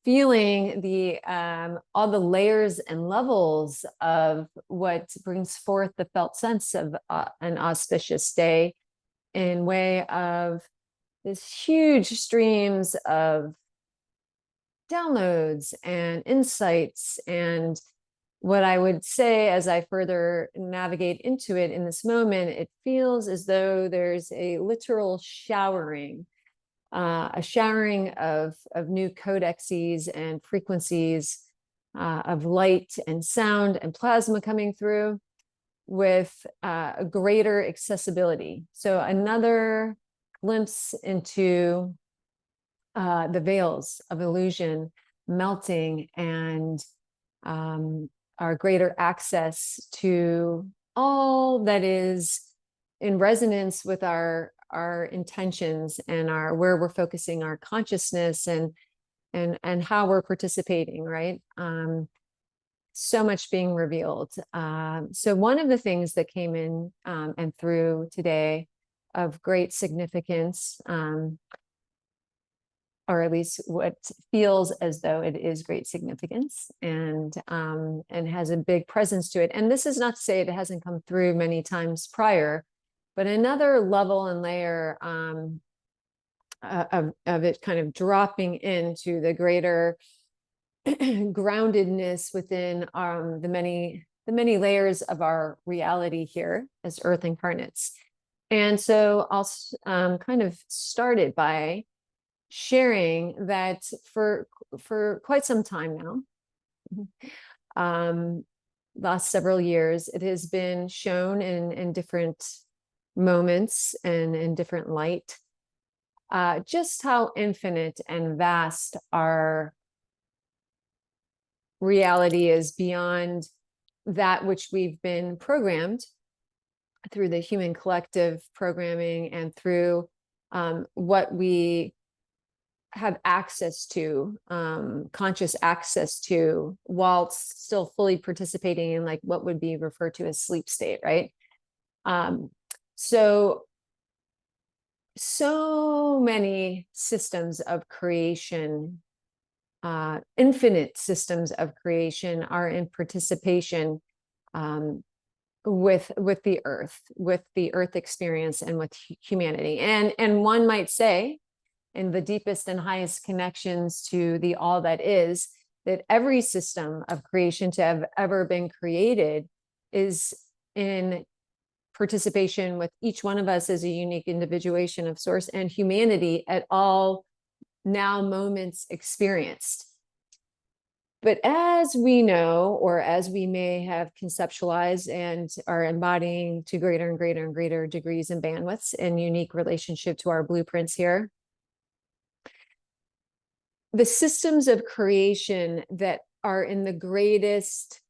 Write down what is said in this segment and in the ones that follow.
feeling the all the layers and levels of what brings forth the felt sense of an auspicious day, in way of this huge streams of downloads and insights. And what I would say, as I further navigate into it in this moment, it feels as though there's a literal showering, a showering of new codexes and frequencies, of light and sound and plasma coming through, with a greater accessibility. So another glimpse into the veils of illusion melting, and our greater access to all that is in resonance with our intentions and our where we're focusing our consciousness, and how we're participating, right? So much being revealed. So one of the things that came in and through today of great significance, or at least what feels as though it is great significance, and has a big presence to it. And this is not to say it hasn't come through many times prior, but another level and layer of it kind of dropping into the greater groundedness within the many layers of our reality here as Earth incarnates. And so I'll kind of start it by sharing that for quite some time now, last several years, it has been shown in different moments and in different light, just how infinite and vast our reality is, beyond that which we've been programmed through the human collective programming, and through what we have access to, conscious access to, while still fully participating in like what would be referred to as sleep state, right? So many systems of creation, infinite systems of creation, are in participation with the earth experience, and with humanity. And one might say, in the deepest and highest connections to the all that is, that every system of creation to have ever been created is in participation with each one of us as a unique individuation of source and humanity at all now moments experienced. But as we know, or as we may have conceptualized and are embodying to greater and greater and greater degrees and bandwidths in unique relationship to our blueprints here, the systems of creation that are in the greatest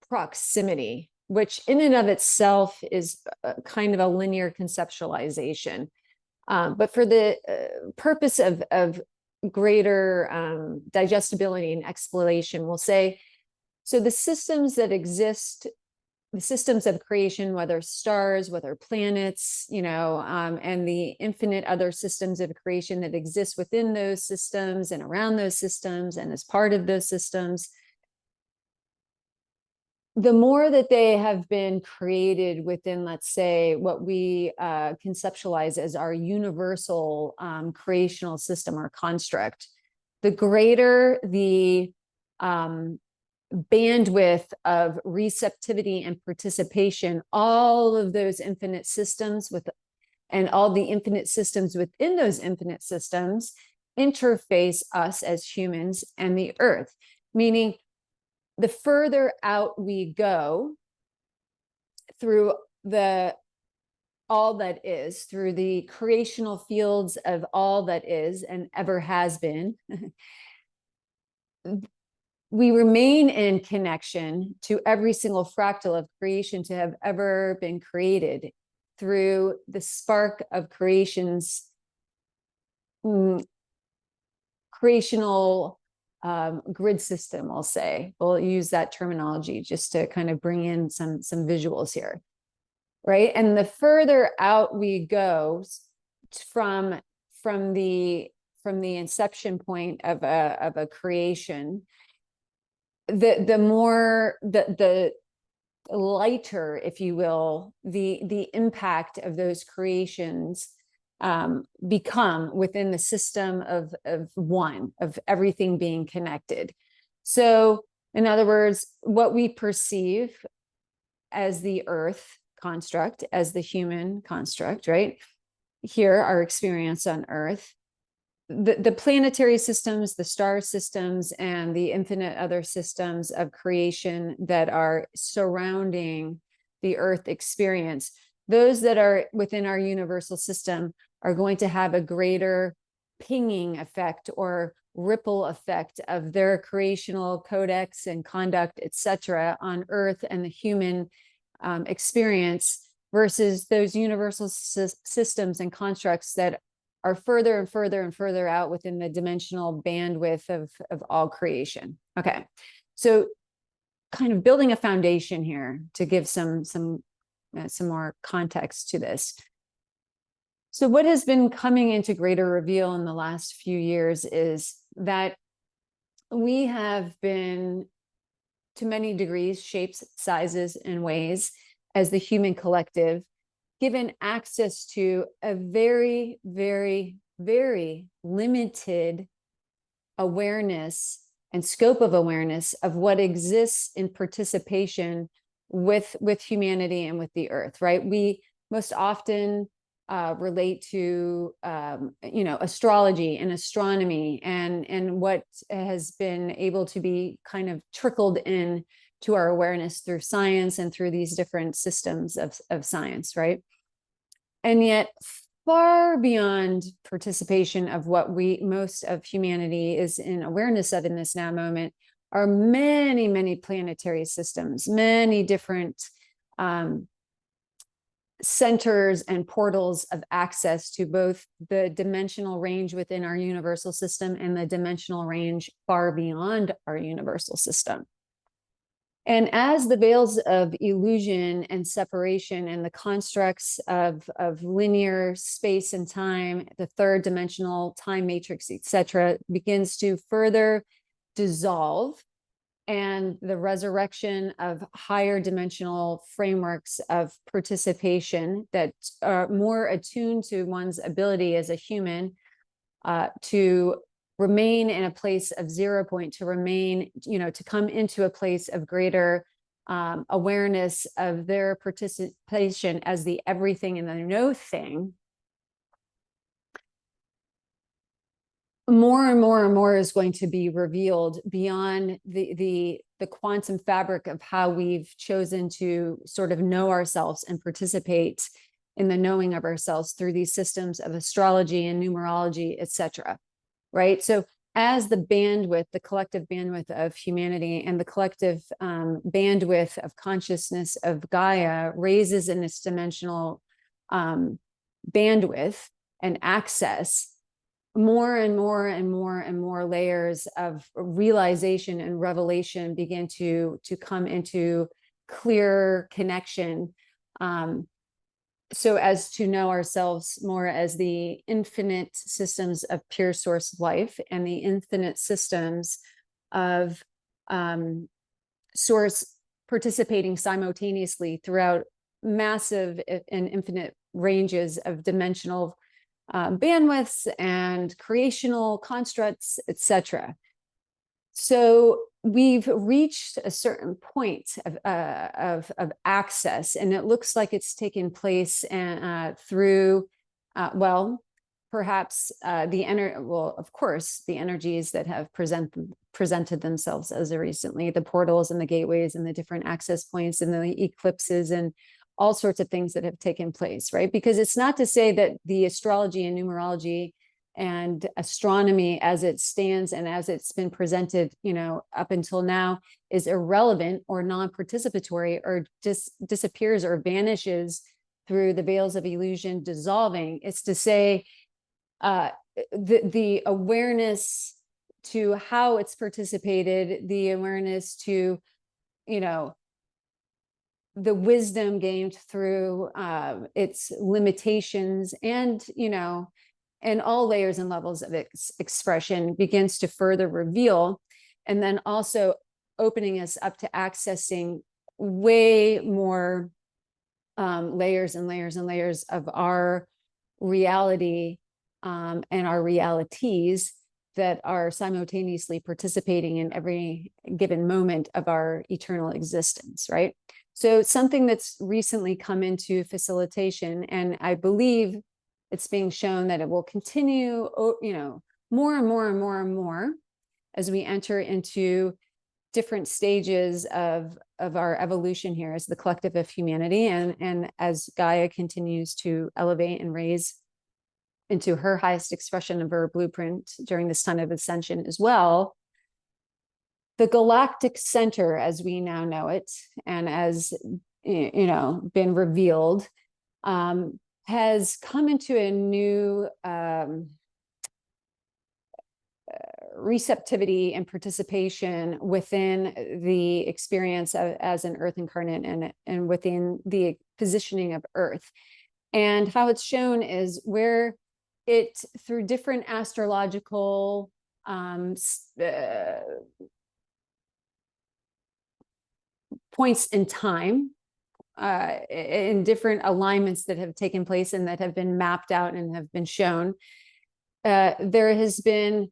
proximity, which in and of itself is kind of a linear conceptualization, but for the purpose of greater digestibility and exploration, we'll say, so the systems that exist, the systems of creation, whether stars, whether planets, and the infinite other systems of creation that exist within those systems and around those systems and as part of those systems, the more that they have been created within, let's say, what we conceptualize as our universal creational system or construct, the greater the bandwidth of receptivity and participation all of those infinite systems and all the infinite systems within those infinite systems interface us as humans and the earth. Meaning, the further out we go through all that is, through the creational fields of all that is and ever has been, we remain in connection to every single fractal of creation to have ever been created through the spark of creation's creational grid system, I'll say. We'll use that terminology just to kind of bring in some visuals here, right? And the further out we go from from the inception point of a creation, the more the lighter, if you will, the impact of those creations become within the system of one, of everything being connected. So in other words, what we perceive as the earth construct, as the human construct, right? Here, our experience on earth, the planetary systems, the star systems, and the infinite other systems of creation that are surrounding the earth experience, those that are within our universal system are going to have a greater pinging effect or ripple effect of their creational codex and conduct, etc., on earth and the human experience, versus those universal systems and constructs that are further and further and further out within the dimensional bandwidth of all creation. Okay, so kind of building a foundation here to give some more context to this. So what has been coming into greater reveal in the last few years is that we have been, to many degrees, shapes, sizes, and ways, as the human collective, given access to a very, very, very limited awareness and scope of awareness of what exists in participation with humanity and with the earth, right? We most often relate to astrology and astronomy and what has been able to be kind of trickled in to our awareness through science and through these different systems of science, right? And yet far beyond participation of what most of humanity is in awareness of in this now moment are many, many planetary systems, many different centers and portals of access to both the dimensional range within our universal system and the dimensional range far beyond our universal system. And as the veils of illusion and separation and the constructs of linear space and time, the third dimensional time matrix, etc., begins to further dissolve, and the resurrection of higher dimensional frameworks of participation that are more attuned to one's ability as a human to remain in a place of 0 point, to remain, to come into a place of greater awareness of their participation as the everything and the no thing. More and more and more is going to be revealed beyond the quantum fabric of how we've chosen to sort of know ourselves and participate in the knowing of ourselves through these systems of astrology and numerology, etc. Right? So as the bandwidth, the collective bandwidth of humanity and the collective bandwidth of consciousness of Gaia raises in its dimensional bandwidth and access, more and more and more and more layers of realization and revelation begin to come into clear connection, so as to know ourselves more as the infinite systems of pure source life and the infinite systems of source participating simultaneously throughout massive and infinite ranges of dimensional bandwidths and creational constructs, etc. So we've reached a certain point of access, and it looks like it's taken place through, perhaps of course, the energies that have presented themselves as of recently, the portals and the gateways and the different access points and the eclipses and all sorts of things that have taken place, right? Because it's not to say that the astrology and numerology and astronomy as it stands and as it's been presented, up until now is irrelevant or non-participatory or disappears or vanishes through the veils of illusion dissolving. It's to say the awareness to how it's participated, the awareness to, the wisdom gained through its limitations and, and all layers and levels of expression begins to further reveal, and then also opening us up to accessing way more layers and layers and layers of our reality and our realities that are simultaneously participating in every given moment of our eternal existence, right? So something that's recently come into facilitation, and I believe it's being shown that it will continue, you know, more and more and more and more as we enter into different stages of our evolution here as the collective of humanity, and as Gaia continues to elevate and raise into her highest expression of her blueprint during this time of ascension as well. The galactic center, as we now know it, and as you know, been revealed, has come into a new receptivity and participation within the experience as an Earth incarnate, and within the positioning of Earth. And how it's shown is where it, through different astrological points in time, in different alignments that have taken place and that have been mapped out and have been shown, there has been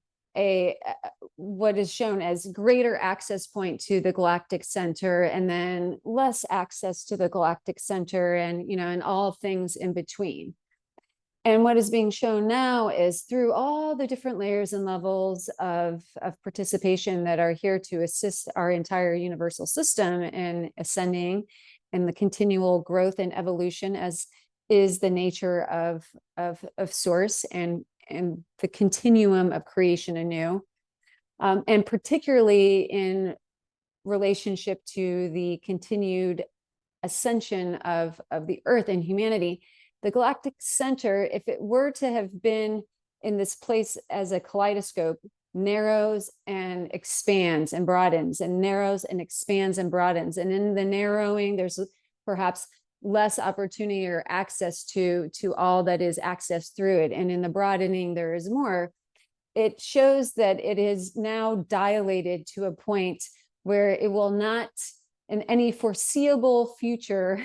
what is shown as greater access point to the galactic center, and then less access to the galactic center, and, you know, and all things in between. And what is being shown now is through all the different layers and levels of participation that are here to assist our entire universal system in ascending, and the continual growth and evolution, as is the nature of source, and the continuum of creation anew, and particularly in relationship to the continued ascension of the Earth and humanity. The galactic center, if it were to have been in this place as a kaleidoscope, narrows and expands and broadens, and narrows and expands and broadens. And in the narrowing, there's perhaps less opportunity or access to all that is accessed through it. And in the broadening, there is more. It shows that it is now dilated to a point where it will not, in any foreseeable future,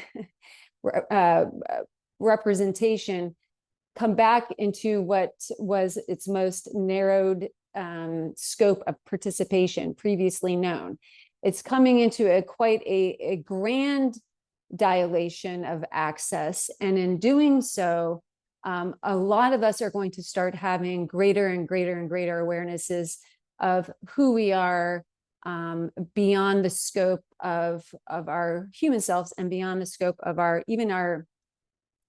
representation, come back into what was its most narrowed scope of participation previously known. It's coming into quite a grand dilation of access, and in doing so, a lot of us are going to start having greater and greater and greater awarenesses of who we are, beyond the scope of our human selves, and beyond the scope of our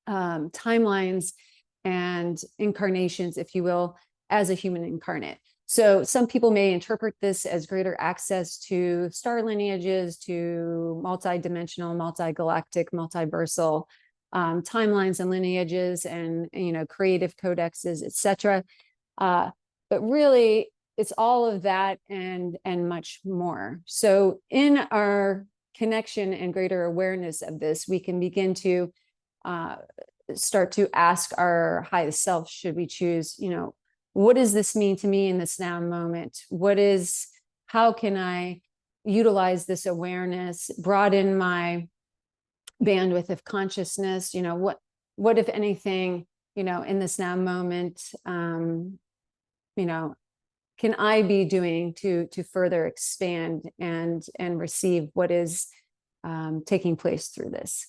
timelines and incarnations, if you will, as a human incarnate. So some people may interpret this as greater access to star lineages, to multidimensional, multi-galactic, multiversal timelines and lineages, and, you know, creative codexes, etc. But really, it's all of that and much more. So in our connection and greater awareness of this, we can begin to start to ask our highest self, should we choose, you know, what does this mean to me in this now moment? How can I utilize this awareness, broaden my bandwidth of consciousness? You know, what if anything, you know, in this now moment, you know, can I be doing to further expand and receive what is taking place through this?